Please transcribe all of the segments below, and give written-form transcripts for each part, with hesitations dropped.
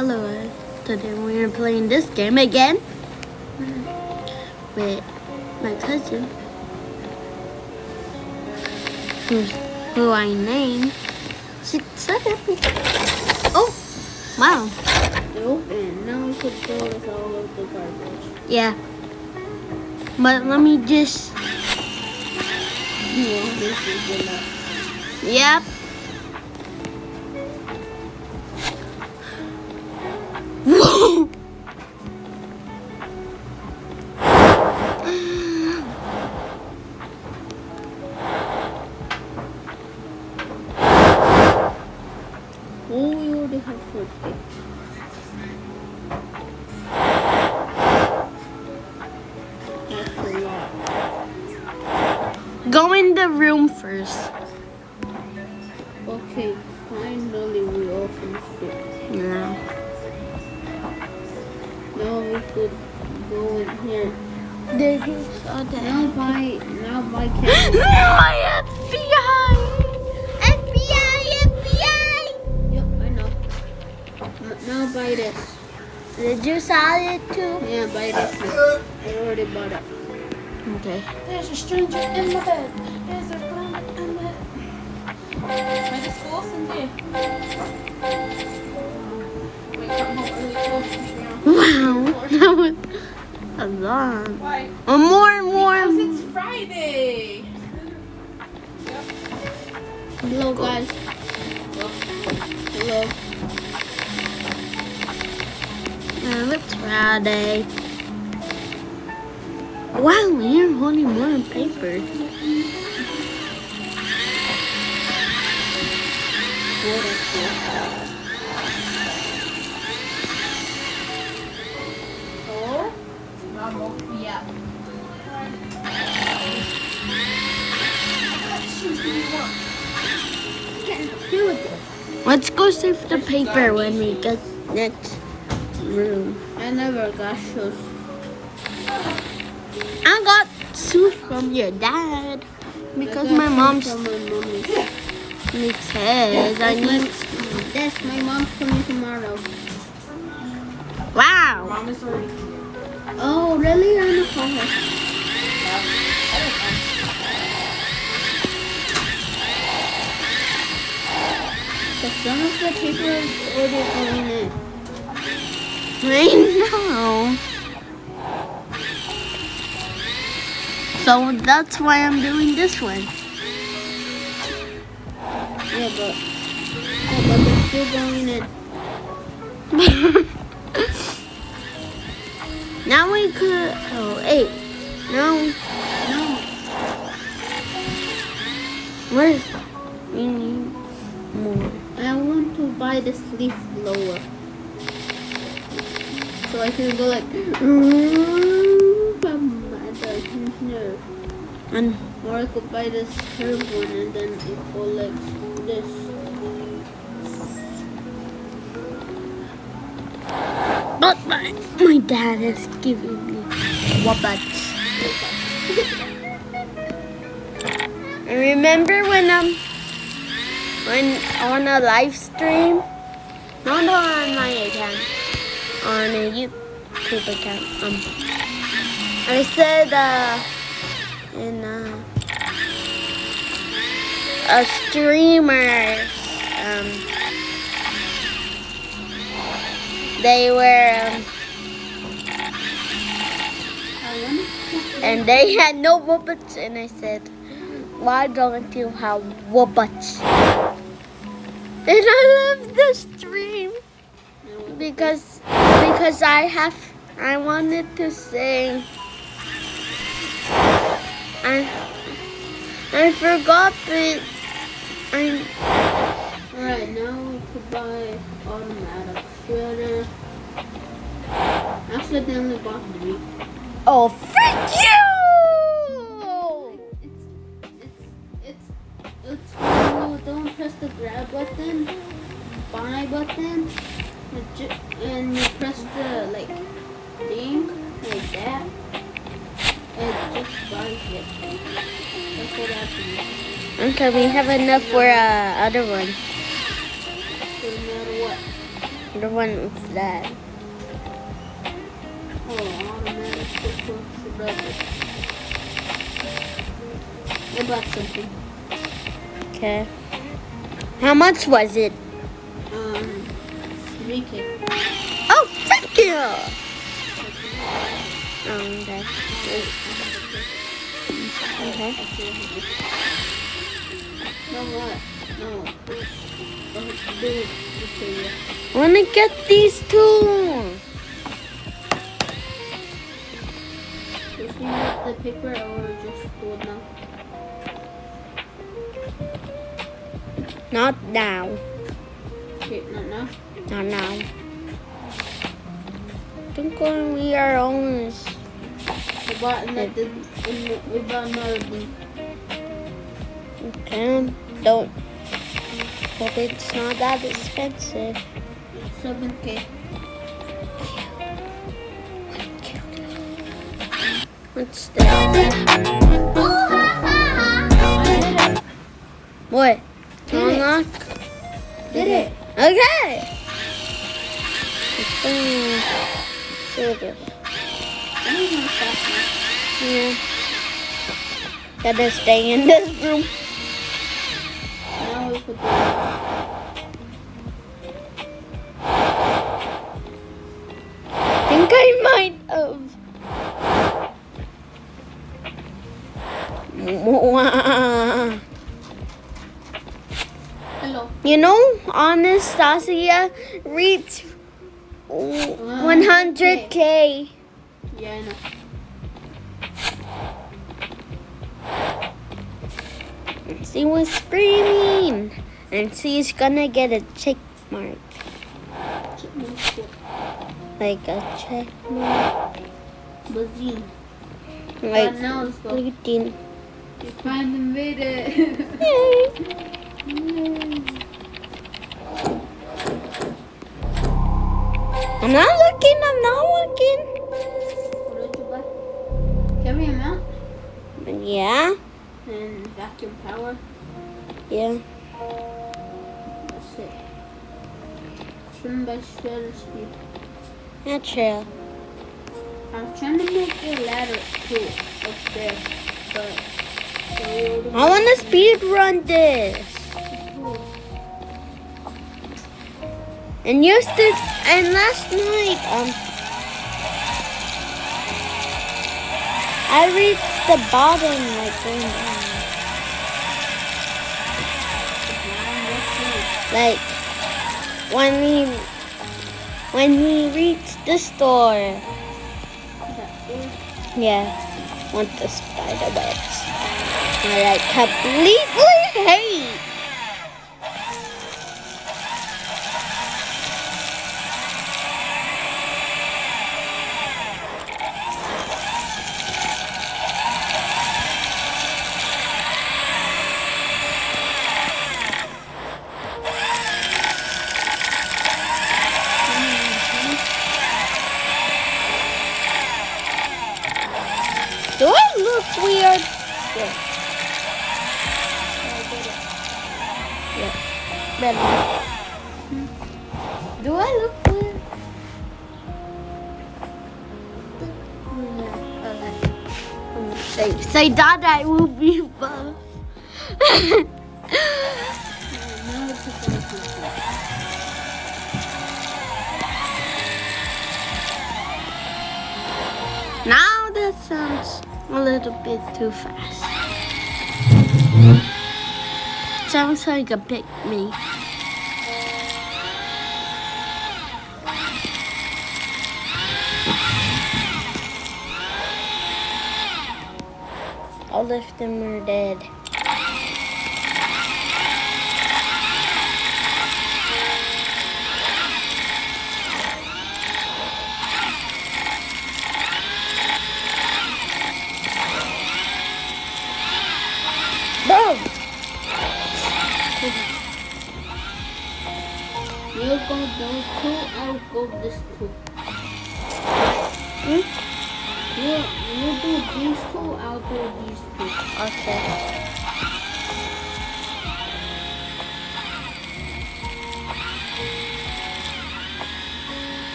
Hello, today we are playing this game again with my cousin, who I named. Oh, wow. Open. Now we could throw this all over the garbage. Yeah. But let me just. Yeah, this is enough. Yep. Whoa! Oh, we already have 40. That's a lot. Go in the room first. Okay, finally we all finished it. No. Now we could go in here. There you saw that. Now buy camera. My FBI! FBI! Yep, I know. Now buy this. Did you saw it too? Yeah, buy this. I already bought it. Okay. There's a stranger in my bed. There's a planet in my bed. Bij de school Cindy. Wake up home early. Wow, that was a lot. Why? Oh, more. Because it's Friday. Hello, guys. Hello. It's Friday. Wow, you're holding more paper. Oh, vamos, yeah. Let's go save the paper when we get next room. I never got shoes. I got shoes from your dad because I got my shoes mom's from my mommy. says I need. Yes, my mom's coming tomorrow. Wow. Mom is already. Oh, really? I don't call her. So some of the paper is already going in. I know. So that's why I'm doing this one. Yeah, but they're still going in. Now we could. Oh, 8. No. No. Where's. We need more. I want to buy this leaf blower. So I can go like And or I could buy this curved one and then it go like this. but my dad is giving me whoopats. Remember when on a live stream, not on my account, on a YouTube account, I said in a streamer, they were and they had no whoopats, and I said, why don't you have whoopats? And I love the stream because I wanted to sing. I forgot that Alright, now we could buy automatic shredder. Accidentally bought 3. oh, frick you! It's when you don't press the grab button, buy button, and you press the like thing like that. It just buys it. That's what happens. Okay, we have enough for other one. No matter what. The one with that. Oh, automatic rubber. I bought something. Okay. How much was it? 3K. Oh, thank you. Okay. Okay. No, what? No. Do it. Okay, yeah. I want to get these two. Just you want the paper or just wood now? Not now. Okay, not now. Not now. I think when we are almost. We bought another. We bought another one. Okay. Don't. Hope it's not that expensive. 7K. What's this? What? Did it. Unlock? Did it? Okay. Do this. I need one faster. Yeah. Gotta stay in this room. Now we put the. Think I might have. Hello. You know, Anastasia reached 100K. Yeah, I know. She was screaming, and she's gonna get a check mark, like a check mark, Bazine. like Now let's go. 18. You finally made it. I'm not looking. I'm not looking. What did you buy? Carry him out Yeah, and vacuum power. yeah. That's it. Swim by shutter speed. Not true. I was trying to make a ladder too up there, but I want to speed run this. And last night, I reached the bottom, like going down. Like when we reached the store. Yeah, want the spider webs. I completely hate. Do I look weird? Yeah. Yeah. Better. Do I look weird? Say that I will be buff. Now that sounds a little bit too fast. Sounds like a pick me. All of them are dead. Boom! You go those two, I'll go this two. You do these two, I'll do these two. Okay.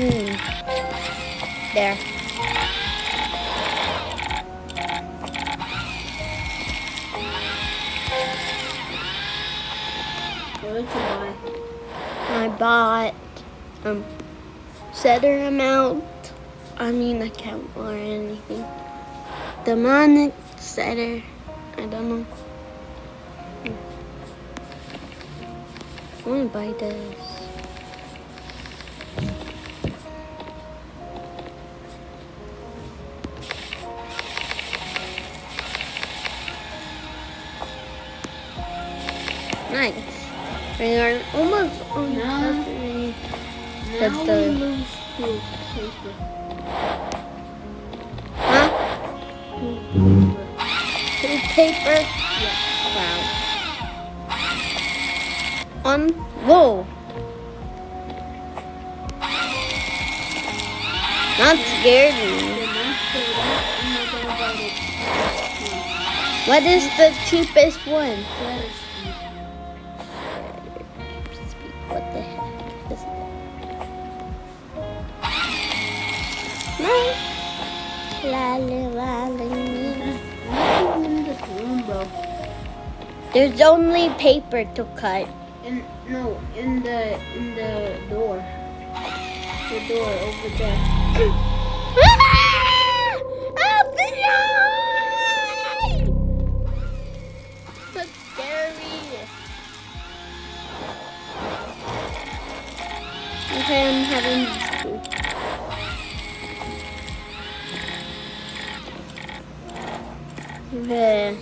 There. What did you buy? I bought set her amount. Account or anything. Demonic setter. I don't know. I want to buy this. Nice. We are almost on Now- halfway. Now the- we lose two paper. Huh? Two paper. Two paper? Yeah. Wow. Whoa. Not scared me. The master that and we're gonna buy the What is the cheapest one? better speed. What the heck is that? Lolly, lolly, me. Nothing in this room, bro. There's only paper to cut. In the door. The door over there. So scary. Okay, I'm having to. Okay.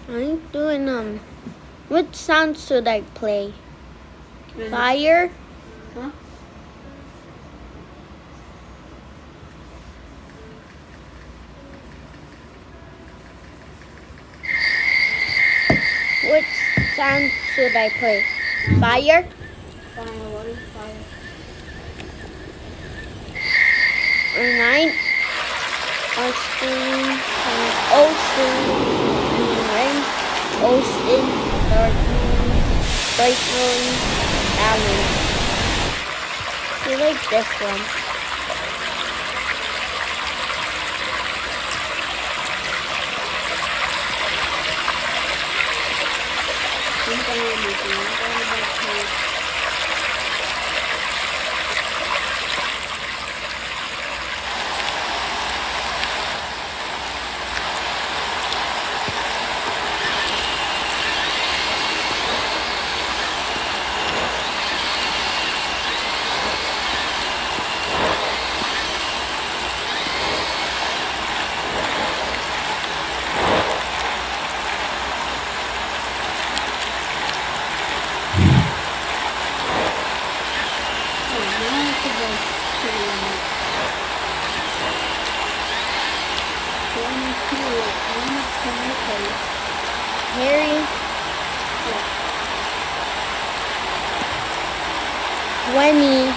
I'm doing what sound should I play? Fire? Huh? Which sound should I play? Fire? Fire, what is fire? Or night? Or stream? Or ocean? Rain? Ocean? Darkness? Bright moon? Balance. I like this one. I'm going back to Harry? 20.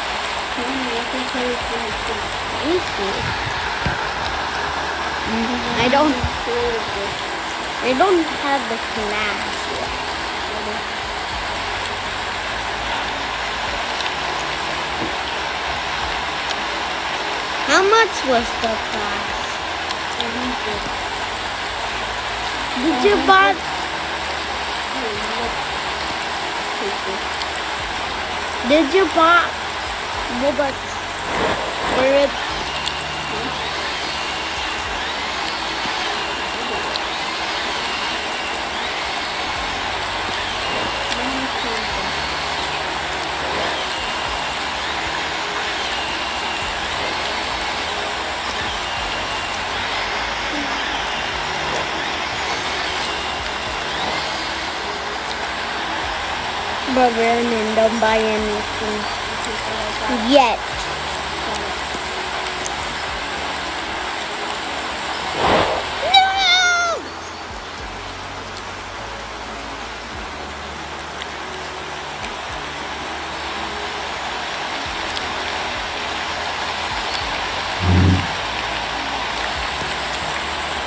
Easy. I don't have the class yet. How much was the class? Did you buy? Did you buy robots for it? But Vernon, don't buy anything yet. No!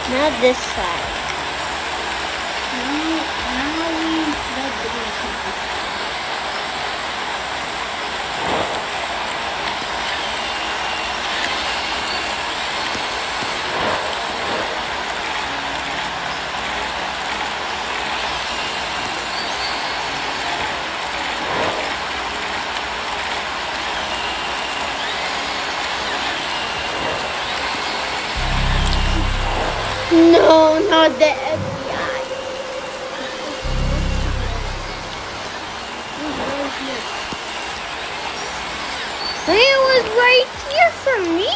Not this side. Now No, not the FBI. It was right here for me.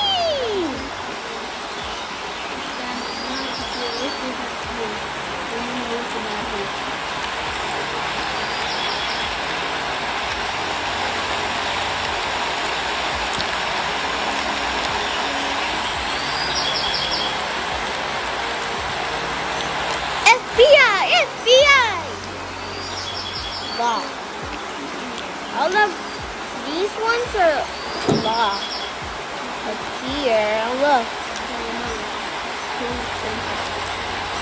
FBI, FBI. Wow. All of these ones are locked. Up here, look.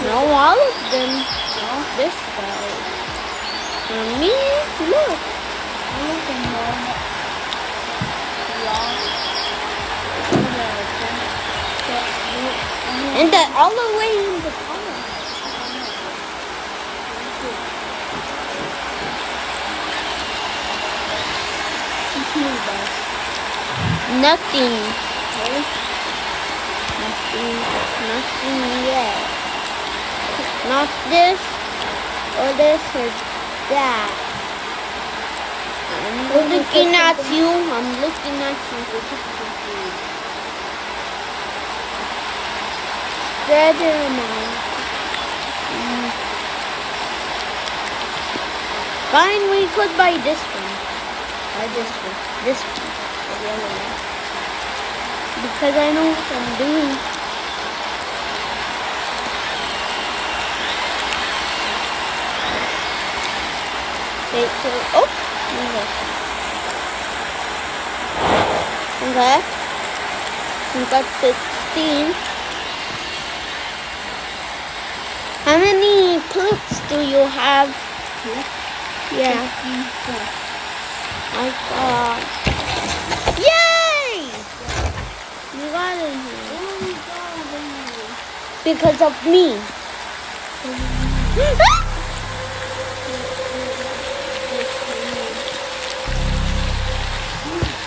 No, all of them. No, this side. For me, look. All of them are And that all the way in the top. Nothing. Nothing yet. Not this or this or that. I'm looking at you. I'm looking at you. Spread them out. Fine, we could buy this one. Buy this one. This one. The yellow one. Because I know what I'm doing. Wait, so, oh, okay. We got 16. How many clips do you have? Yeah. I got. Yay! You got it here. Because of me.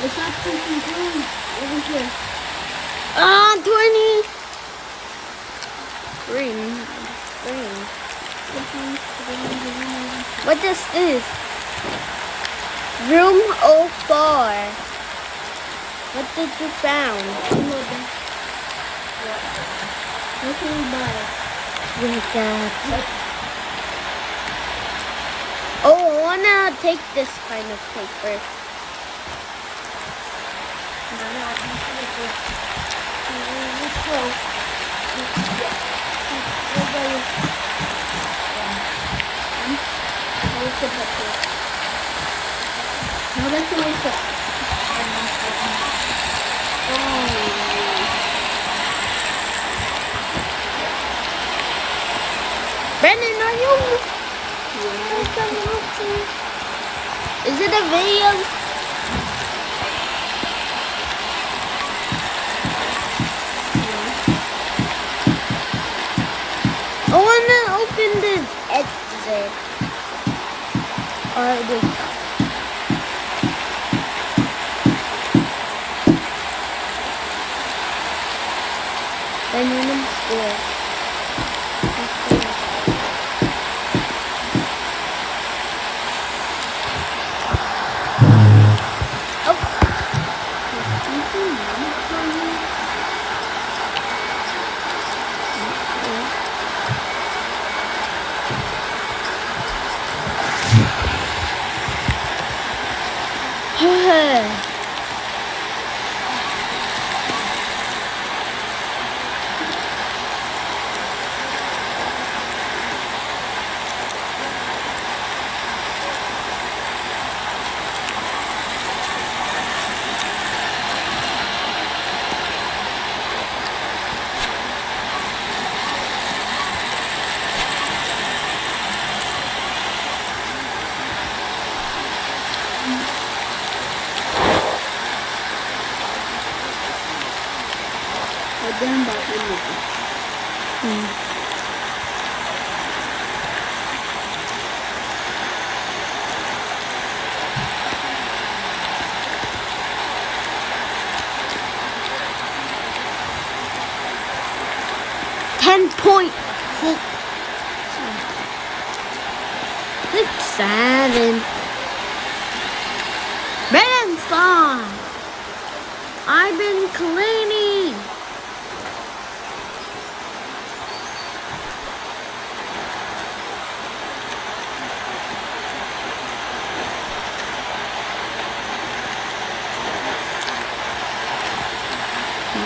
It's not something green over here. 20. Green. What is this? Room 04. What did you found? What can we buy? Wake up. Oh, I wanna take this kind of paper. No, that's the way to. Brennan, are you? Is it a video? I wanna open this exit. Or this. Brennan, I'm scared. $10.67. Benstein, I've been cleaning.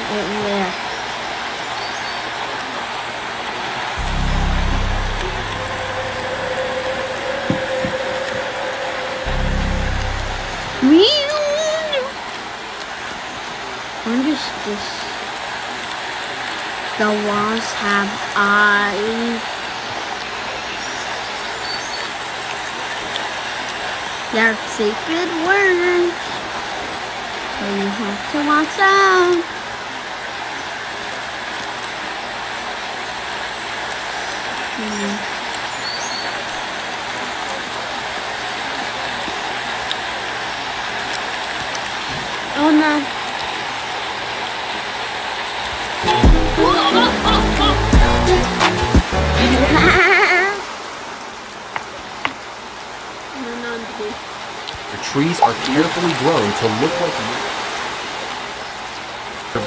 There. What is this? The walls have eyes. They're secret words, so you have to watch out. Oh no. The trees are carefully grown to look like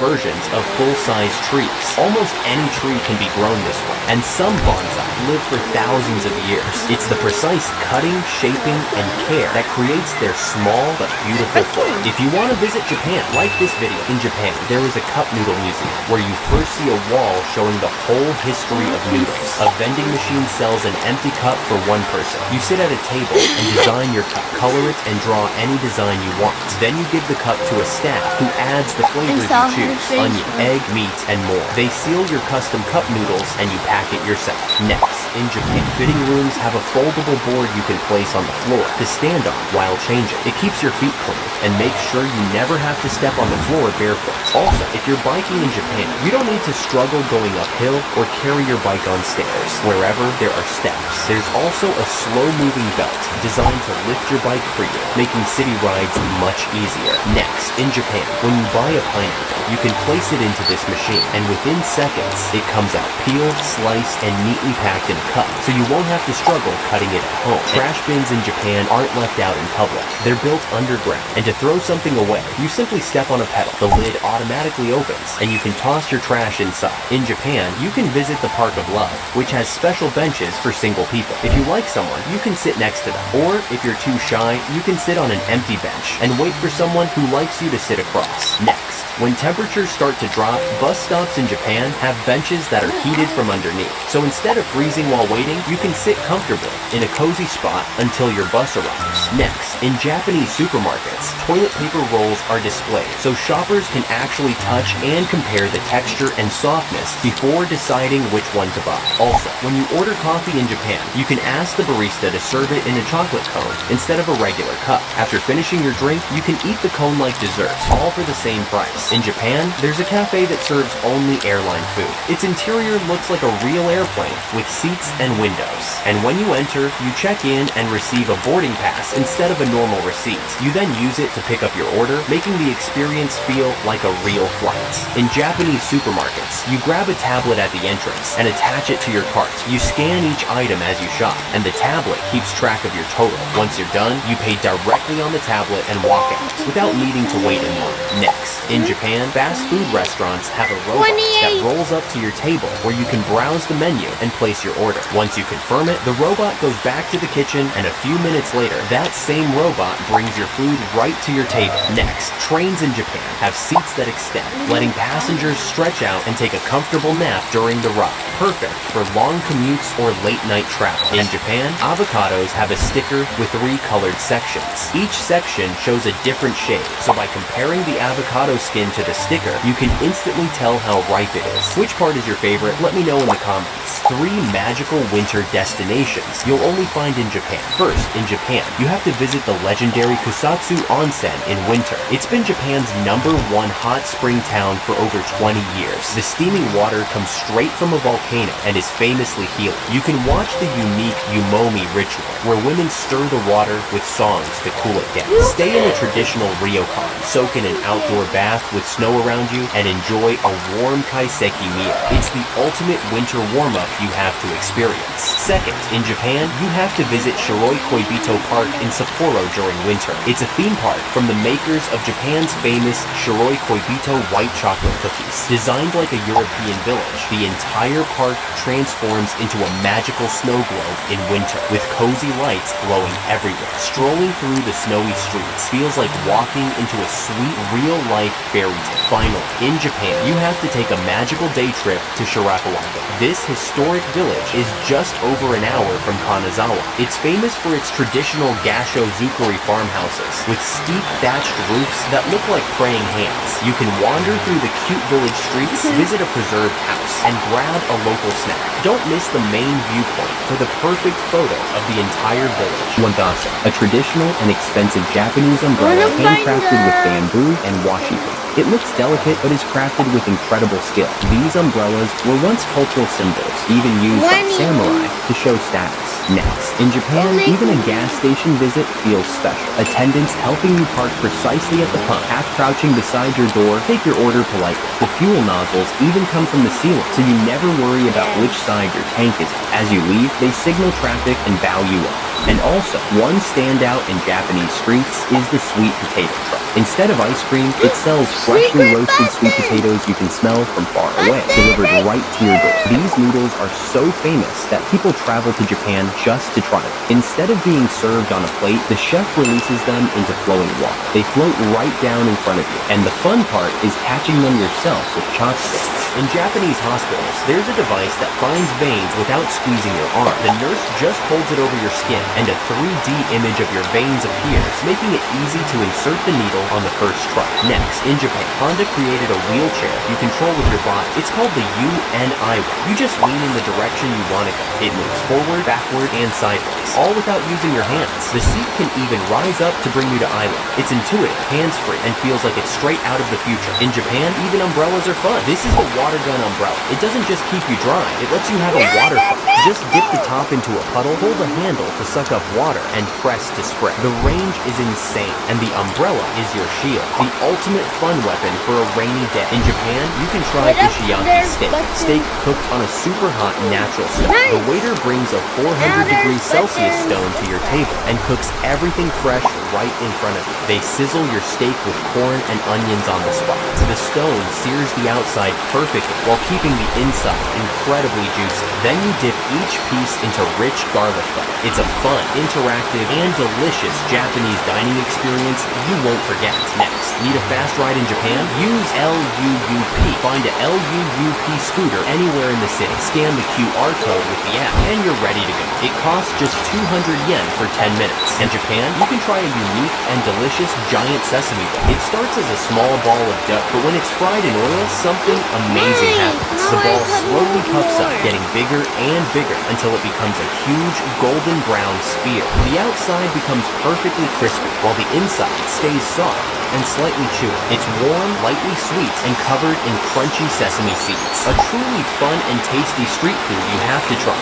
versions of full-size trees. Almost any tree can be grown this way, and some bonsai live for thousands of years. It's the precise cutting, shaping, and care that creates their small but beautiful form. If you want to visit Japan, like this video. In Japan, there is a cup noodle museum where you first see a wall showing the whole history of noodles. A vending machine sells an empty cup for one person. You sit at a table and design your cup, color it, and draw any design you want. Then you give the cup to a staff who adds the flavors you choose. Onion, egg, meat, and more. They seal your custom cup noodles and you pack it yourself. Next, in Japan, fitting rooms have a foldable board you can place on the floor to stand on while changing. It keeps your feet clean and makes sure you never have to step on the floor barefoot. Also, if you're biking in Japan, you don't need to struggle going uphill or carry your bike on stairs. Wherever there are steps, there's also a slow-moving belt designed to lift your bike for you, making city rides much easier. Next, in Japan, when you buy a pineapple, you can place it into this machine, and within seconds, it comes out peeled, sliced, and neatly packed in a cup, so you won't have to struggle cutting it at home. Trash bins in Japan aren't left out in public. They're built underground, and to throw something away, you simply step on a pedal. The lid automatically opens, and you can toss your trash inside. In Japan, you can visit the Park of Love, which has special benches for single people. If you like someone, you can sit next to them, or if you're too shy, you can sit on an empty bench and wait for someone who likes you to sit across. Next, when temperatures start to drop, bus stops in Japan have benches that are heated from underneath. So instead of freezing while waiting, you can sit comfortably in a cozy spot until your bus arrives. Next, in Japanese supermarkets, toilet paper rolls are displayed so shoppers can actually touch and compare the texture and softness before deciding which one to buy. Also, when you order coffee in Japan, you can ask the barista to serve it in a chocolate cone instead of a regular cup. After finishing your drink, you can eat the cone like dessert, all for the same price. In Japan, there's a cafe that serves only airline food. Its interior looks like a real airplane with seats and windows. And when you enter, you check in and receive a boarding pass instead of a normal receipt. You then use it to pick up your order, making the experience feel like a real flight. In Japanese supermarkets, you grab a tablet at the entrance and attach it to your cart. You scan each item as you shop, and the tablet keeps track of your total. Once you're done, you pay directly on the tablet and walk out without needing to wait in line. Next, in Japan, fast food restaurants have a robot that rolls up to your table where you can browse the menu and place your order. Once you confirm it, the robot goes back to the kitchen, and a few minutes later, that same robot brings your food right to your table. Next, trains in Japan have seats that extend, letting passengers stretch out and take a comfortable nap during the ride. Perfect for long commutes or late-night travel. In Japan, avocados have a sticker with 3 colored sections. Each section shows a different shade, so by comparing the avocado skin to the sticker, you can instantly tell how ripe it is. Which part is your favorite? Let me know in the comments. 3 magical winter destinations you'll only find in Japan. First, in Japan, you have to visit the legendary Kusatsu Onsen in winter. It's been Japan's #1 hot spring town for over 20 years. The steaming water comes straight from a volcano and is famously healing. You can watch the unique Yumomi ritual, where women stir the water with songs to cool it down. Stay in a traditional ryokan, soak in an outdoor bath with snow around you, and enjoy a warm kaiseki meal. It's the ultimate winter warm-up you have to experience. Second, in Japan, you have to visit Shiroi Koibito Park in Sapporo during winter. It's a theme park from the makers of Japan's famous Shiroi Koibito white chocolate cookies. Designed like a European village, the entire park transforms into a magical snow globe in winter, with cozy lights glowing everywhere. Strolling through the snowy streets feels like walking into a sweet, real-life fairy tale. Finally, in Japan, you have to take a magical day trip to Shirakawago. This historic village is just over an hour from Kanazawa. It's famous for its traditional Gasho-zukuri farmhouses, with steep thatched roofs that look like praying hands. You can wander through the cute village streets, visit a preserved house, and grab a local snack. Don't miss the main viewpoint for the perfect photo of the entire village. Wandasa, a traditional and expensive Japanese umbrella Wanna find handcrafted with the- bamboo and washi tape. It looks delicate but is crafted with incredible skill. These umbrellas were once cultural symbols, even used by Wendy. samurai to show status. Next, in Japan, Only- even a gas station visit feels special. Attendants helping you park precisely at the pump, half crouching beside your door, take your order politely. The fuel nozzles even come from the ceiling, so you never worry about which side your tank is on. As you leave, they signal traffic and bow you up. And also, one standout in Japanese streets is the sweet potato truck. Instead of ice cream, it sells freshly Secret roasted sweet button. potatoes you can smell from far away, delivered right to your door. These noodles are so famous that people travel to Japan just to try them. Instead of being served on a plate, the chef releases them into flowing water. They float right down in front of you, and the fun part is catching them yourself with chopsticks. In Japanese hospitals, there's a device that finds veins without squeezing your arm. The nurse just holds it over your skin, and a 3D image of your veins appears, making it easy to insert the needle on the first try. Next, in Japan, Honda created a wheelchair you control with your body. It's called the UNI. You just lean in the direction you want to go. It moves forward, backward, and sideways, all without using your hands. The seat can even rise up to bring you to eye level. It's intuitive, hands-free, and feels like it's straight out of the future. In Japan, even umbrellas are fun. This is the water gun umbrella. It doesn't just keep you dry, it lets you have a water fight. Just dip the top into a puddle, pull the handle to suck up water, and press to spray. The range is insane, and the umbrella is your shield. The ultimate fun weapon for a rainy day. In Japan, you can try What up Ishiyaki there, steak. button? Steak cooked on a super hot natural stove. Nice. The waiter brings a Now 400-degree there's Celsius button. stone to your table and cooks everything fresh right in front of you. They sizzle your steak with corn and onions on the spot. The stone sears the outside perfectly while keeping the inside incredibly juicy. Then you dip each piece into rich garlic butter. It's a fun, interactive, and delicious Japanese dining experience you won't forget. Next, need a fast ride in Japan? Use LUUP. Find a LUUP scooter anywhere in the city. Scan the QR code with the app, and you're ready to go. It costs just 200 yen for 10 minutes. In Japan, you can try a unique and delicious giant sesame ball. It starts as a small ball of dough, but when it's fried in oil, something amazing Nice. happens. Now The I ball have slowly puffs up, more. getting bigger and bigger until it becomes a huge golden brown sphere. The outside becomes perfectly crispy, while the inside stays soft and slightly chewy. It's warm, lightly sweet, and covered in crunchy sesame seeds. A truly fun and tasty street food you have to try.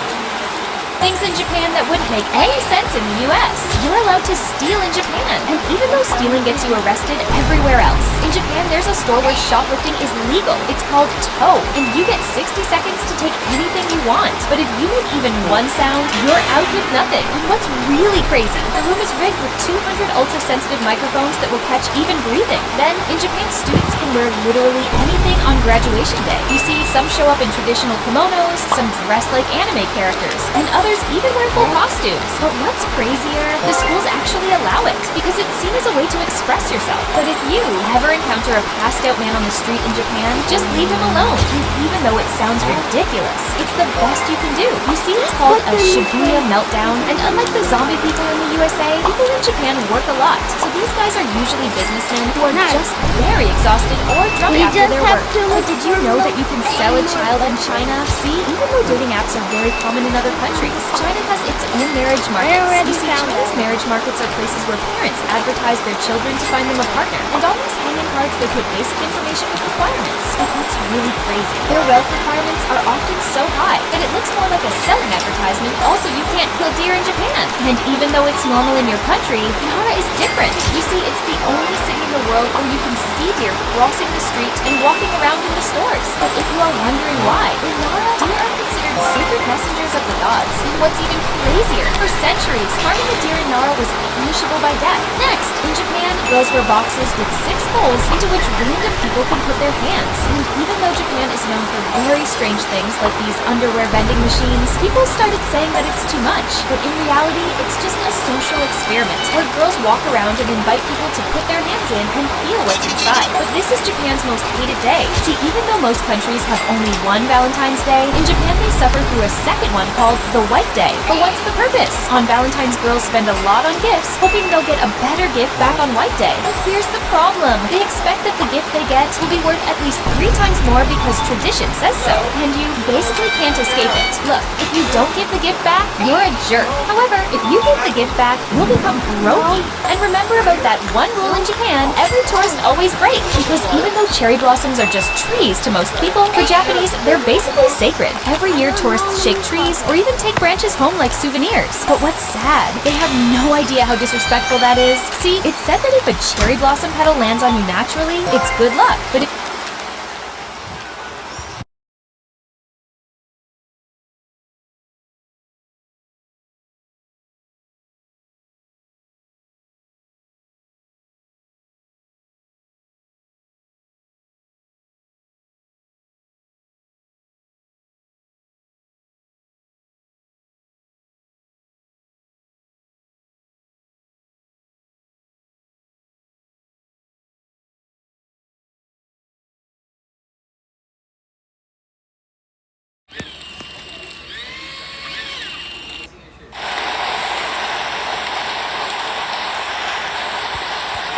Things in Japan that wouldn't make any sense in the US. You're allowed to steal in Japan. And even though stealing gets you arrested everywhere else, in Japan there's a store where shoplifting is legal. It's called Toe, and you get 60 seconds to take anything you want. But if you make even one sound, you're out with nothing. And what's really crazy, the room is rigged with 200 ultra-sensitive microphones that will catch even breathing. Then, in Japan, students can wear literally anything on graduation day. You see, some show up in traditional kimonos, some dress like anime characters, and others even wear full costumes. But what's crazier, the schools actually allow it, because it's seen as a way to express yourself. But if you ever encounter a passed out man on the street in Japan, just leave him alone. And even though it sounds ridiculous, It's the best you can do. You see, it's called a Shibuya meltdown, and unlike the zombie people in the USA, people in Japan work a lot. So these guys are usually businessmen who are just very exhausted or drunk We after just their have work. to But did you know that you can sell a child in China? See, even though dating apps are very common in other countries, China has its own marriage markets. already You see, found China's that. marriage markets are places where parents advertise their children to find them a partner. And on these hanging cards, they put basic information with requirements. But what's really crazy, their wealth requirements are often so high that it looks more like a selling advertisement. Also, you can't kill deer in Japan. And even though it's normal in your country, Nara is different. You see, it's the only city in the world where you can see deer crossing the street and walking around in the stores. But if you are wondering why, in Nara, deer are considered sacred messengers of the gods. And what's even crazier, for centuries, harming a deer in Nara was punishable by death. Next, in Japan, girls wear boxes with 6 holes into which random people can put their hands. And even though Japan is known for very strange things like these underwear vending machines, people started saying that it's too much. But in reality, it's just a social experiment where girls walk around and invite people to put their hands in and feel what's inside. But this is Japan's most hated day. See, even though most countries have only one Valentine's Day, in Japan they suffer through a second one called the White Day. But what's the purpose? On Valentine's, girls spend a lot on gifts, hoping they'll get a better gift back on White Day. But here's the problem. They expect that the gift they get will be worth at least 3 times more because tradition says so. And you basically can't escape it. Look, if you don't give the gift back, you're a jerk. However, if you give the gift back, you'll become groggy. And remember about that one rule in Japan, every tourist always breaks. Because even though cherry blossoms are just trees to most people, for Japanese, they're basically sacred. Every year, tourists shake trees or even take branches home like souvenirs. But what's sad, they have no idea how disrespectful that is. See, it's said that if a cherry blossom petal lands on you naturally, it's good luck. But if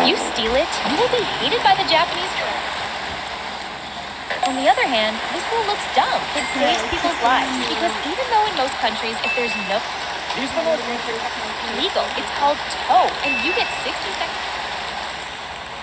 you steal it, you will be hated by the Japanese. On the other hand, this rule looks dumb. It saves people's lives because even though in most countries, if there's no legal, it's called tow, and you get 60 seconds.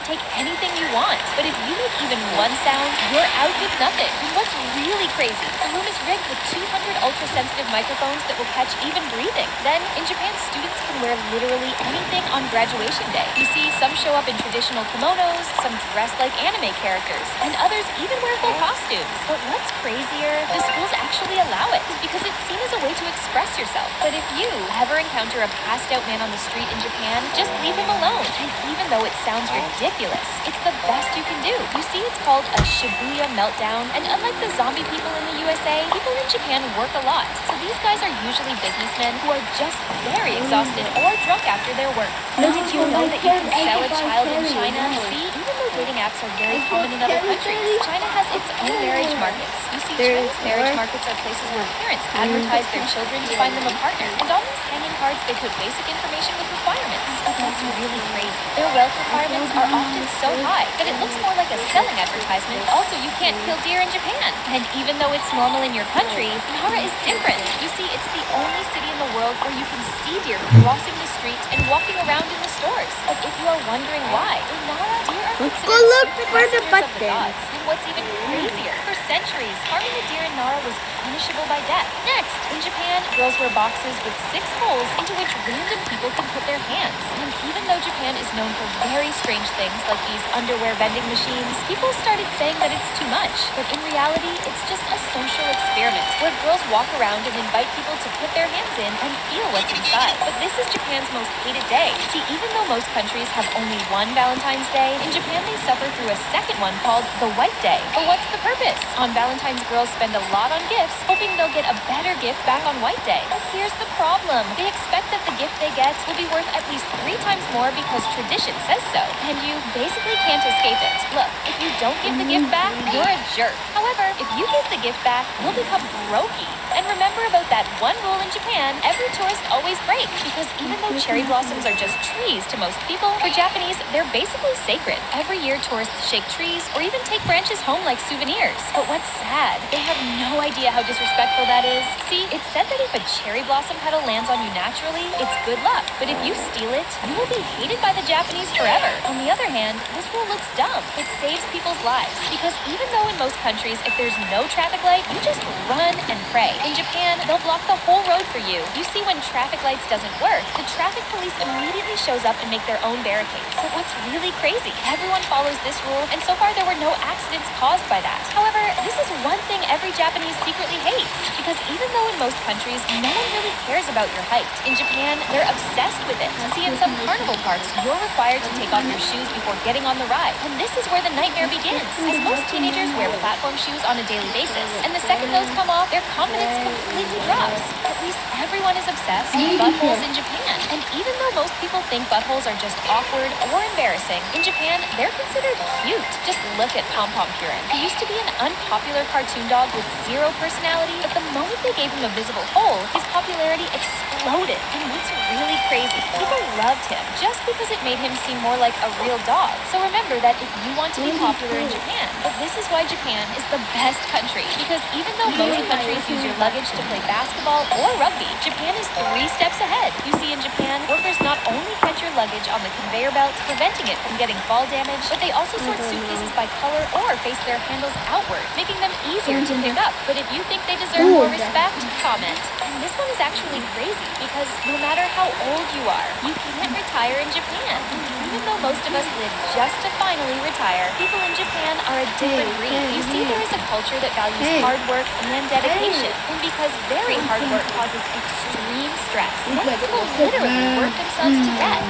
Take anything you want, but if you make even one sound, you're out with nothing. And what's really crazy, the room is rigged with 200 ultra-sensitive microphones that will catch even breathing. Then, in Japan, students can wear literally anything on graduation day. You see, some show up in traditional kimonos, some dress like anime characters, and others even wear full costumes. But what's crazier, the schools actually allow it, because it's seen as a way to express yourself. But if you ever encounter a passed-out man on the street in Japan, just leave him alone. And even though it sounds ridiculous, it's the best you can do. You see, it's called a Shibuya meltdown, and unlike the zombie people in the USA, people in Japan work a lot. So these guys are usually businessmen who are just very exhausted or drunk after their work. But did you know that you can sell a child in China? See, even though dating apps are very common in other countries, China has its own marriage markets. You see, China's marriage markets are places where parents advertise their children to find them a partner. And on these hanging cards, they put basic information with requirements. But that's really crazy. Their wealth requirements are often so high that it looks more like a selling advertisement. Also, you can't kill deer in Japan. And even though it's normal in your country, Nara is different. You see, it's the only city in the world where you can see deer crossing the street and walking around in the stores. But if you are wondering why, in Nara, deer are Let's considered go look sacred for the messengers of button. gods. And what's even crazier, for centuries, harming a deer in Nara was punishable by death. Next, in Japan, girls wear boxes with 6 holes into which random people can put their hands. And even though Japan is known for very strange things like these underwear vending machines, people started saying that it's too much. But in reality, it's just a social experiment where girls walk around and invite people to put their hands in and feel what's inside. But this is Japan's most hated day. See, even though most countries have only one Valentine's Day, in Japan they suffer through a second one called the White Day. But what's the purpose? On Valentine's, girls spend a lot on gifts, hoping they'll get a better gift back on White Day. But here's the problem. They expect that the gift they get will be worth at least 3 times more because tradition says so. And you basically can't escape it. Look, if you don't give the gift back, you're a jerk. However, if you give the gift back, you'll become brokey. And remember about that one rule in Japan, every tourist always breaks. Because even though cherry blossoms are just trees to most people, for Japanese, they're basically sacred. Every year, tourists shake trees or even take branches home like souvenirs. But what's sad, they have no idea how disrespectful that is. See, it's said that if a cherry blossom petal lands on you naturally, it's good luck. But if you steal it, you will be hated by the Japanese forever. On the other hand, this rule looks dumb. It saves people's lives. Because even though in most countries, if there's no traffic light, you just run and pray. In Japan, they'll block the whole road for you. You see, when traffic lights doesn't work, the traffic police immediately shows up and make their own barricades. But what's really crazy, everyone follows this rule, and so far there were no accidents caused by that. However, this is one thing every Japanese secretly hates. Because even though in most countries, no one really cares about your height, in Japan, they're obsessed with it. See, in some carnival parks, you're required to take off your shoes before getting on the ride. And this is where the nightmare begins, as most teenagers wear platform shoes on a daily basis. And the second those come off, their confidence completely drops. At least everyone is obsessed with buttholes in Japan. And even though most people think buttholes are just awkward or embarrassing, in Japan, they're considered cute. Just look at Pom Pom Purin. He used to be an unpopular cartoon dog with zero personality, but the moment they gave him a visible hole, his popularity exploded. And what's really crazy, people loved him just because it made him seem more like a real dog. So remember that if you want to be popular in Japan, but this is why Japan is the best country. Because even though most countries use your luggage to play basketball or rugby, Japan is 3 steps ahead. You see, in Japan, workers not only catch your luggage on the conveyor belts, preventing it from getting fall damage, but they also sort suitcases by color or face their handles outward, making them easier to pick up. But if you think they deserve more respect, comment. And this one is actually crazy, because no matter how old you are, you can't retire in Japan. Even though most of us live just to finally retire, people in Japan are a different breed. You see, there is a culture that values hard work and dedication. And because very hard work causes extreme stress, many people literally work themselves to death.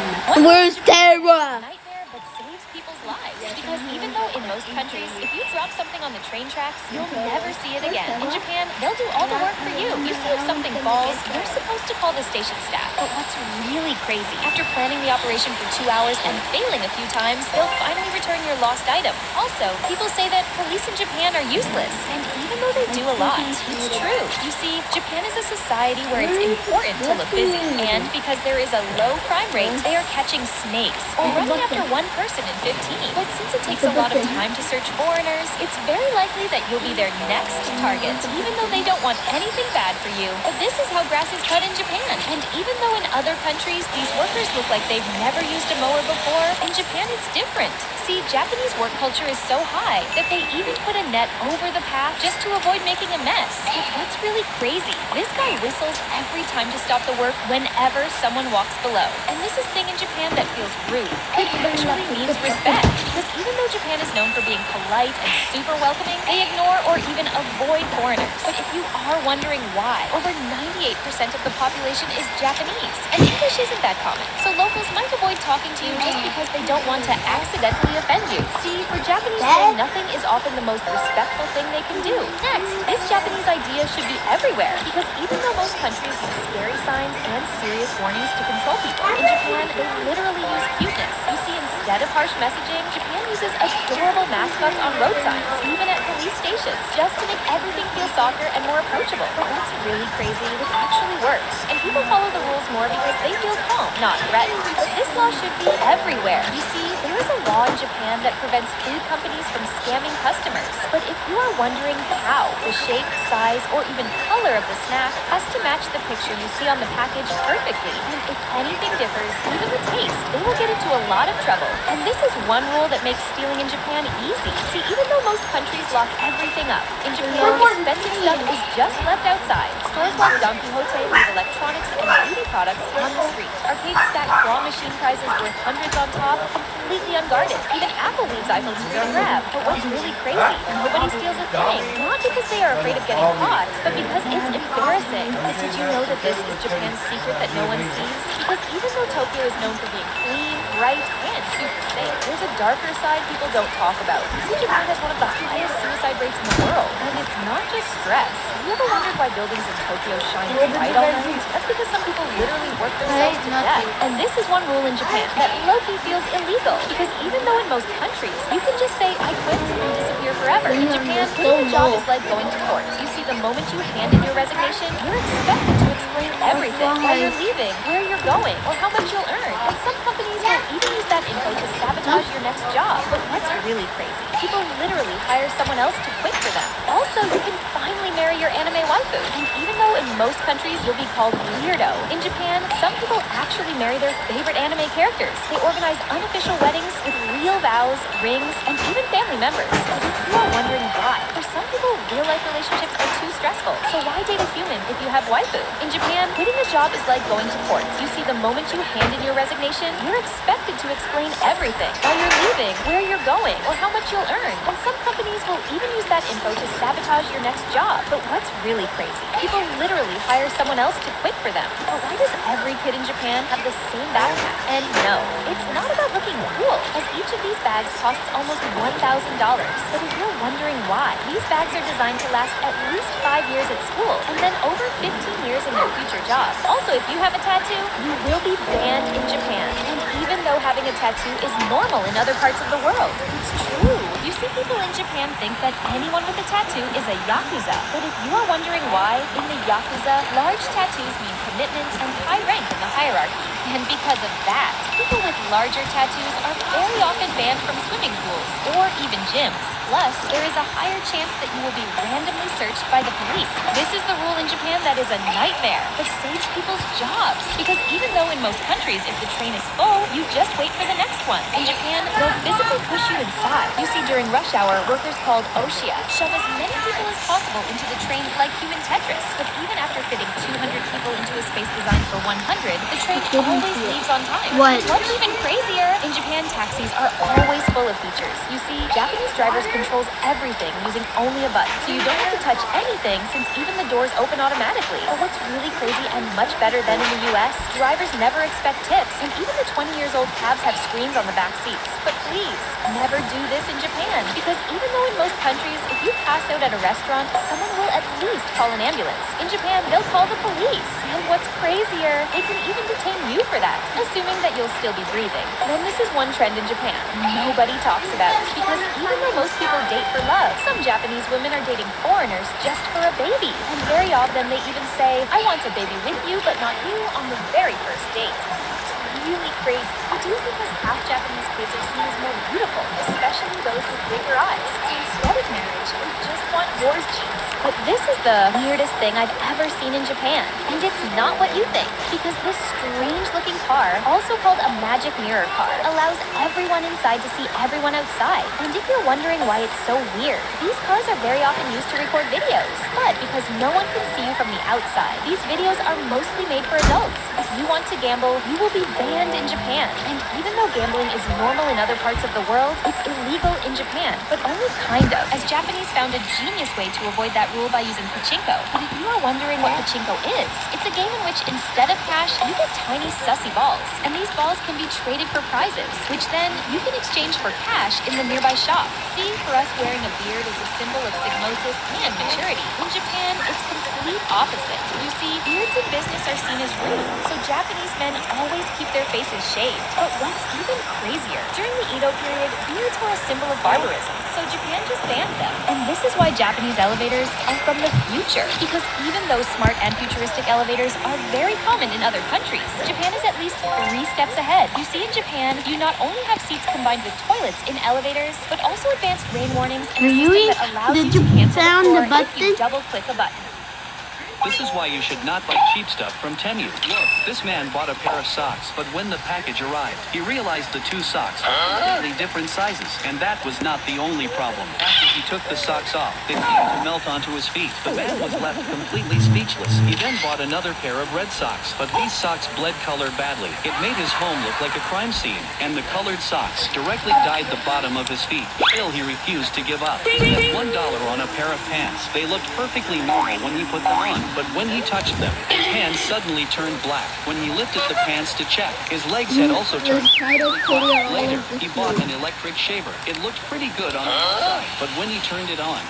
Where's Tara? Nightmare, but saves people's lives. Because even though in most countries, if you drop something on the train tracks, you'll never see it again. In Japan, they'll do all the work for you. You see, if something falls, you're supposed to call the station staff. But what's really crazy, after planning the operation for 2 hours and failing a few times, they'll finally return your lost item. Also, people say that police in Japan are useless. And even though they do a lot, it's true. You see, Japan is a society where it's important to look busy. And because there is a low crime rate, they are catching snakes or running after one person in 15. But since it takes a lot of time to search foreigners, it's very likely that you'll be their next target, even though they don't want anything bad for you. But this is how grass is cut in Japan. And even though in other countries, these workers look like they've never used a mower before, in Japan it's different. See, Japanese work culture is so high that they even put a net over the path just to avoid making a mess. But what's really crazy, this guy whistles every time to stop the work whenever someone walks below. And this is thing in Japan that feels rude. It actually means respect. Because even though Japan is known for being polite and super welcoming, they ignore or even avoid foreigners. But if you are wondering why, over 98% of the population is Japanese. And English isn't that common. So locals might avoid talking to you just because they don't want to accidentally offend you. See, for Japanese men, nothing is often the most respectful thing they can do. Next, this Japanese idea should be everywhere. Because even though most countries use scary signs and serious warnings to control people, in Japan, they literally use cuteness. You see, instead of harsh messaging, Japan uses adorable mascots on road signs, even at police stations, just to make everything feel softer and more approachable. But what's really crazy, it actually works. And people follow the rules more because they feel calm, not threatened. But this law should be everywhere. You see, there is a law in Japan that prevents food companies from scamming customers. But if you are wondering how, the shape, size, or even color of the snack has to match the picture you see on the package perfectly. And if anything differs, even the taste, they will get into a lot of trouble. And this is one rule that makes stealing in Japan easy. See, even though most countries lock everything up, in Japan, expensive stuff is just left outside. Stores like Don Quixote leave electronics and beauty products on the street. Arcades stack claw machine prizes worth hundreds on top, completely unguarded. Even Apple leaves iPhones free to grab. But what's really crazy, nobody steals a thing. Not because they are afraid of getting caught, but because it's embarrassing. But did you know that this is Japan's secret that no one sees? Because even though Tokyo is known for being clean, bright, and super safe, there's a darker side people don't talk about. You see, Japan has one of the highest suicide rates in the world. And it's not just stress. Have you ever wondered why buildings in Tokyo shine bright all night? That's because some people literally work themselves to death. And this is one rule in Japan that low-key feels illegal. Because even though in most countries, you can just say, I quit and disappear forever. In Japan, quitting a job is like going to court. You see, the moment you hand in your resignation, you're expected to explain everything. Why you're leaving, where you're going, or how much you'll earn. And some companies will even use that info to sabotage your next job. But what's really crazy? People literally hire someone else to quit for them. Also, you can finally marry your anime waifu. And even though in most countries you'll be called weirdo, in Japan, some people actually marry their favorite anime characters. They organize unofficial weddings with real vows, rings, and even family members. But if you are wondering why, for some people, real-life relationships are too stressful. So why date a human if you have waifu? In Japan, quitting a job is like going to court. You see, the moment you hand in your resignation, you're expected to explain everything. Why you're leaving, where you're going, or how much you'll earn. And some companies will even use that info to sabotage your next job. But what's really crazy? People literally hire someone else to quit for them. But why does every kid in Japan have the same backpack? And no, it's not about looking cool, as each of these bags costs almost $1,000. But if you're wondering why, these bags are designed to last at least 5 years at school, and then over 15 years in your future job. Also, if you have a tattoo, you will be banned in Japan. And even though having a tattoo is normal in other parts of the world, it's true. You see, people in Japan think that anyone with a tattoo is a yakuza. But if you are wondering why, in the yakuza, large tattoos mean commitment and high rank in the hierarchy. And because of that, people with larger tattoos are very often banned from swimming pools or even gyms. Plus, there is a higher chance that you will be randomly searched by the police. This is the rule in Japan that is a nightmare, but saves people's jobs. Because even though in most countries, if the train is full, you just wait for the next one. In Japan, they'll physically push you inside. You see, during rush hour, workers called Oshiya shove as many people as possible into the train like human Tetris. But even after fitting 200 people into a space designed for 100, the train always leaves on time. What? What's even crazier? In Japan, taxis are always full of features. You see, Japanese drivers controls everything using only a button, so you don't have to touch anything since even the doors open automatically. But what's really crazy and much better than in the US, drivers never expect tips, and even the 20-years-old cabs have screens on the back seats. But please, never do this in Japan, because even though in most countries, if you pass out at a restaurant, someone will at least call an ambulance. In Japan, they'll call the police. And what's crazier, they can even detain you for that, assuming that you'll still be breathing. Then this is one trend in Japan nobody talks about, because even though most people date for love, some Japanese women are dating foreigners just for a baby. And very often they even say, I want a baby with you, but not you on the very first date. It's really crazy. It is because half Japanese kids are seen as more beautiful, especially those with bigger eyes. So instead of marriage, they just want yours genes. But this is the weirdest thing I've ever seen in Japan. And it's not what you think, because this strange-looking car, also called a magic mirror car, allows everyone inside to see everyone outside. And if you're wondering why it's so weird, these cars are very often used to record videos. But because no one can see you from the outside, these videos are mostly made for adults. If you want to gamble, you will be banned in Japan. And even though gambling is normal in other parts of the world, it's illegal in Japan, but only kind of, as Japanese found a genius way to avoid that rule by using pachinko. But if you are wondering what pachinko is, it's a game in which instead of cash, you get tiny sussy balls. And these balls can be traded for prizes, which then you can exchange for cash in the nearby shop. See, for us, wearing a beard is a symbol of sigmosis and maturity. In Japan, it's complete opposite. You see, beards in business are seen as rude, so Japanese men always keep their faces shaved. But what's even crazier, during the Edo period, beards were a symbol of barbarism, so Japan just banned them. And this is why Japanese elevators are from the future, because even though smart and futuristic elevators are very common in other countries, Japan is at least 3 steps ahead. You see, in Japan, you not only have seats combined with toilets in elevators, but also advanced rain warnings and a system that allows you to cancel the tour if you double-click a button. This is why you should not buy cheap stuff from Temu. Look, this man bought a pair of socks, but when the package arrived, he realized the two socks were completely different sizes, and that was not the only problem. After he took the socks off, they began to melt onto his feet. The man was left completely speechless. He then bought another pair of red socks, but these socks bled color badly. It made his home look like a crime scene, and the colored socks directly dyed the bottom of his feet. Still, he refused to give up. He spent $1 on a pair of pants. They looked perfectly normal when he put them on, but when he touched them, his hands suddenly turned black. When he lifted the pants to check, his legs had also turned black. Later, he bought an electric shaver. It looked pretty good on the outside, but when he turned it on,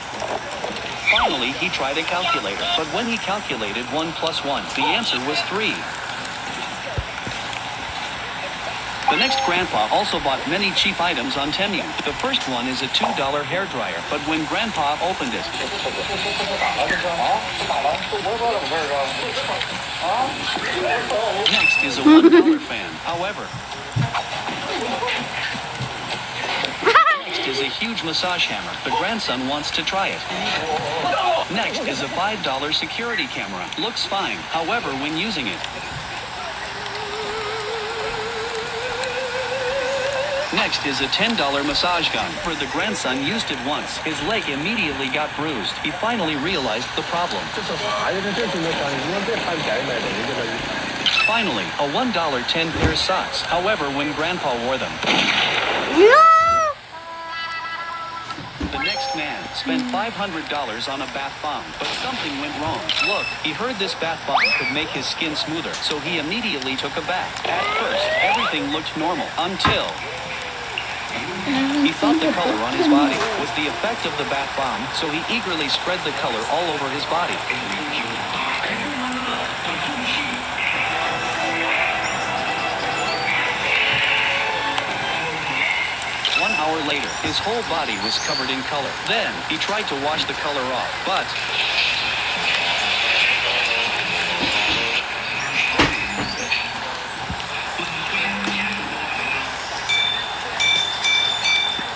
finally, he tried a calculator. But when he calculated 1 plus 1, the answer was 3. The next grandpa also bought many cheap items on Temu. The first one is a $2 hairdryer, but when grandpa opened it, next is a $1 fan. However, next is a huge massage hammer. The grandson wants to try it. Next is a $5 security camera. Looks fine. However, when using it, next is a $10 massage gun. For the grandson used it once. His leg immediately got bruised. He finally realized the problem. Finally, a $1 10 pair socks. However, when grandpa wore them, the next man spent $500 on a bath bomb, but something went wrong. Look, he heard this bath bomb could make his skin smoother, so he immediately took a bath. At first, everything looked normal until he thought the color on his body was the effect of the bath bomb, so he eagerly spread the color all over his body. 1 hour later, his whole body was covered in color. Then, he tried to wash the color off, but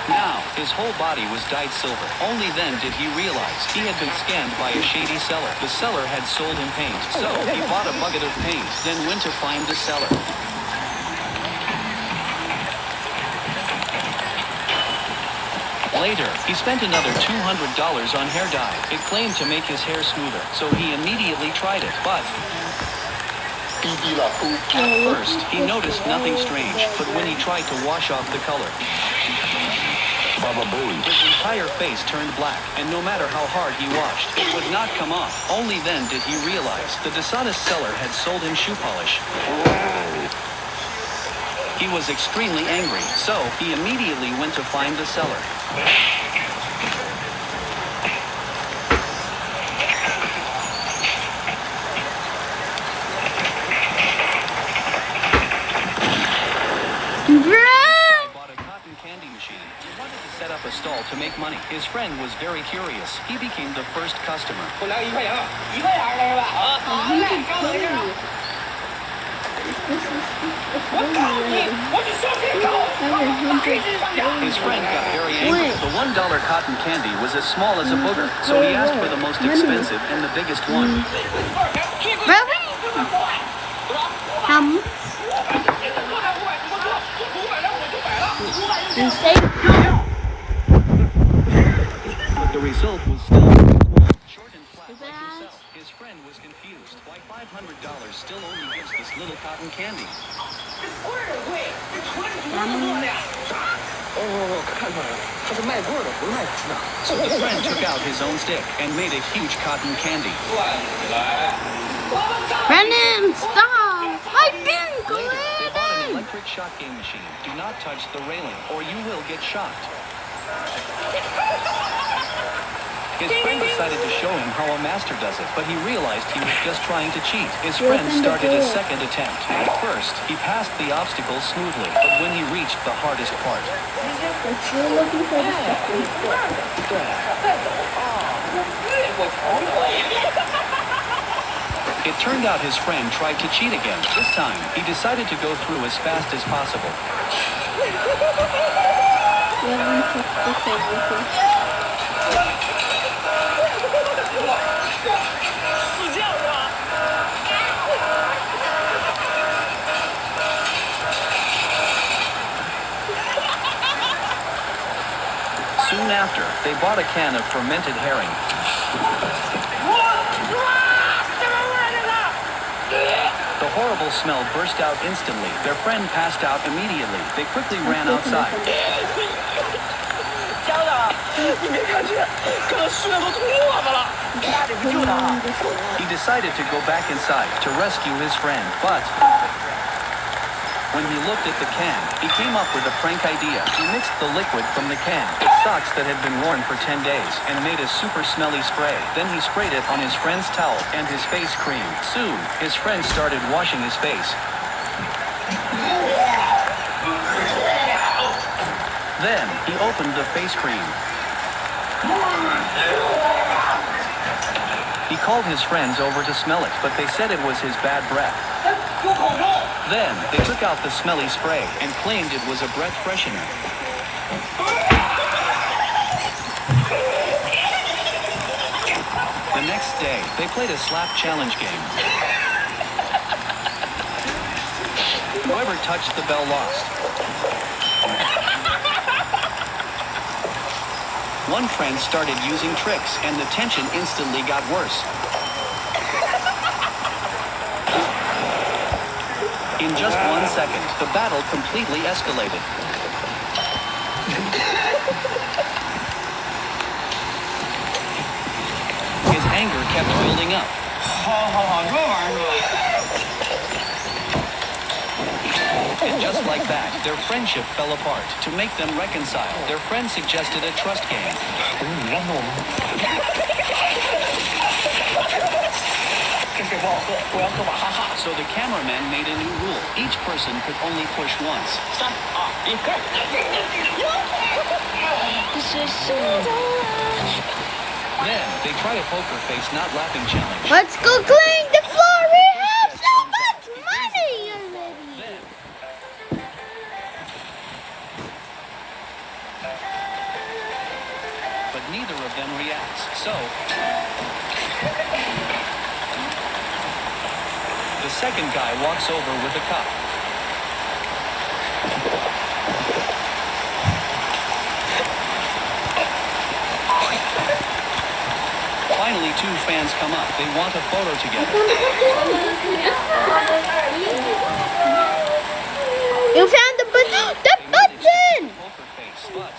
now, his whole body was dyed silver. Only then did he realize he had been scammed by a shady seller. The seller had sold him paint, so he bought a bucket of paint, then went to find the seller. Later, he spent another $200 on hair dye. It claimed to make his hair smoother, so he immediately tried it, but at first, he noticed nothing strange, but when he tried to wash off the color, his entire face turned black, and no matter how hard he washed, it would not come off. Only then did he realize the dishonest seller had sold him shoe polish. He was extremely angry, so he immediately went to find the seller. Bought a cotton candy machine. He wanted to set up a stall to make money. His friend was very curious. He became the first customer. His friend got very angry. The $1 cotton candy was as small as a booger, so he asked for the most expensive and the biggest one. Really? How much? You say? But the result was still short and flat like himself. His friend was confused. Why $500 still only gives this little cotton candy? So the friend took out his own stick and made a huge cotton candy. Brennan, stop! I didn't go Later, they bought an in! electric shot game machine. Do not touch the railing or you will get shocked. His friend decided to show him how a master does it, but he realized he was just trying to cheat. His friend started a second attempt. At first, he passed the obstacle smoothly, but when he reached the hardest part, it turned out his friend tried to cheat again. This time, he decided to go through as fast as possible. They bought a can of fermented herring. The horrible smell burst out instantly. Their friend passed out immediately. They quickly ran outside. He decided to go back inside to rescue his friend, but when he looked at the can, he came up with a prank idea. He mixed the liquid from the can with socks that had been worn for 10 days and made a super smelly spray. Then he sprayed it on his friend's towel and his face cream. Soon, his friend started washing his face. Then, he opened the face cream. He called his friends over to smell it, but they said it was his bad breath. Then, they took out the smelly spray and claimed it was a breath freshener. The next day, they played a slap challenge game. Whoever touched the bell lost. One friend started using tricks, and the tension instantly got worse. In just 1 second, the battle completely escalated. His anger kept building up. And just like that, their friendship fell apart. To make them reconcile, their friend suggested a trust game. So the cameraman made a new rule. Each person could only push once. Then, they tried a poker face not laughing challenge. Let's go clean the floor. We have so much money already. But neither of them reacts. So, the second guy walks over with a cup. Finally, two fans come up. They want a photo together. You found the button. The button. Poker face, but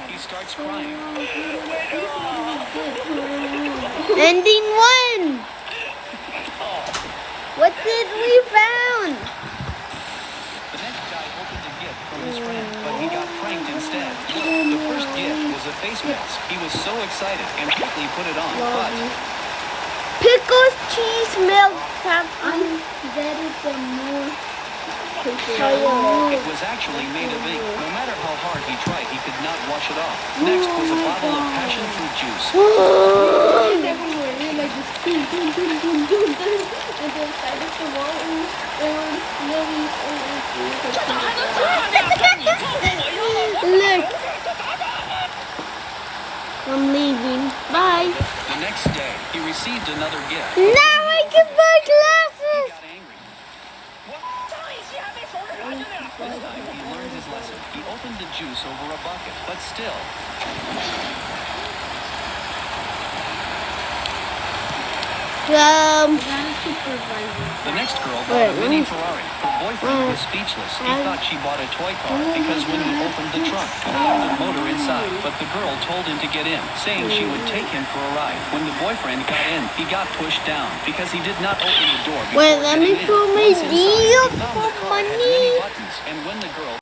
he starts crying. Ending one. What did we found? The next guy opened a gift from his friend, but he got pranked instead. The first gift was a face mask. He was so excited and quickly put it on, but Pickles, cheese, milk, capsule. Very for more. it was actually made of ink. No matter how hard he tried, he could not wash it off. Next was a bottle of passion fruit juice. Everywhere, you're like this, dun, dun, dun, dun, dun, dun, and then side of the wall, and snowy, Look. I'm leaving. Bye. The next day, he received another gift. Now I can buy He glasses. got angry. This time, he learned his lesson. He opened the juice over a bucket, but still. The next girl bought a mini Ferrari. Her boyfriend was speechless. He thought she bought a toy car because when he opened the trunk, he found a motor inside. But the girl told him to get in, saying she would take him for a ride. When the boyfriend got in, he got pushed down because he did not open the door before Wait, let me getting in. put my Once inside, deal he found for the car had money. many buttons, and when the girl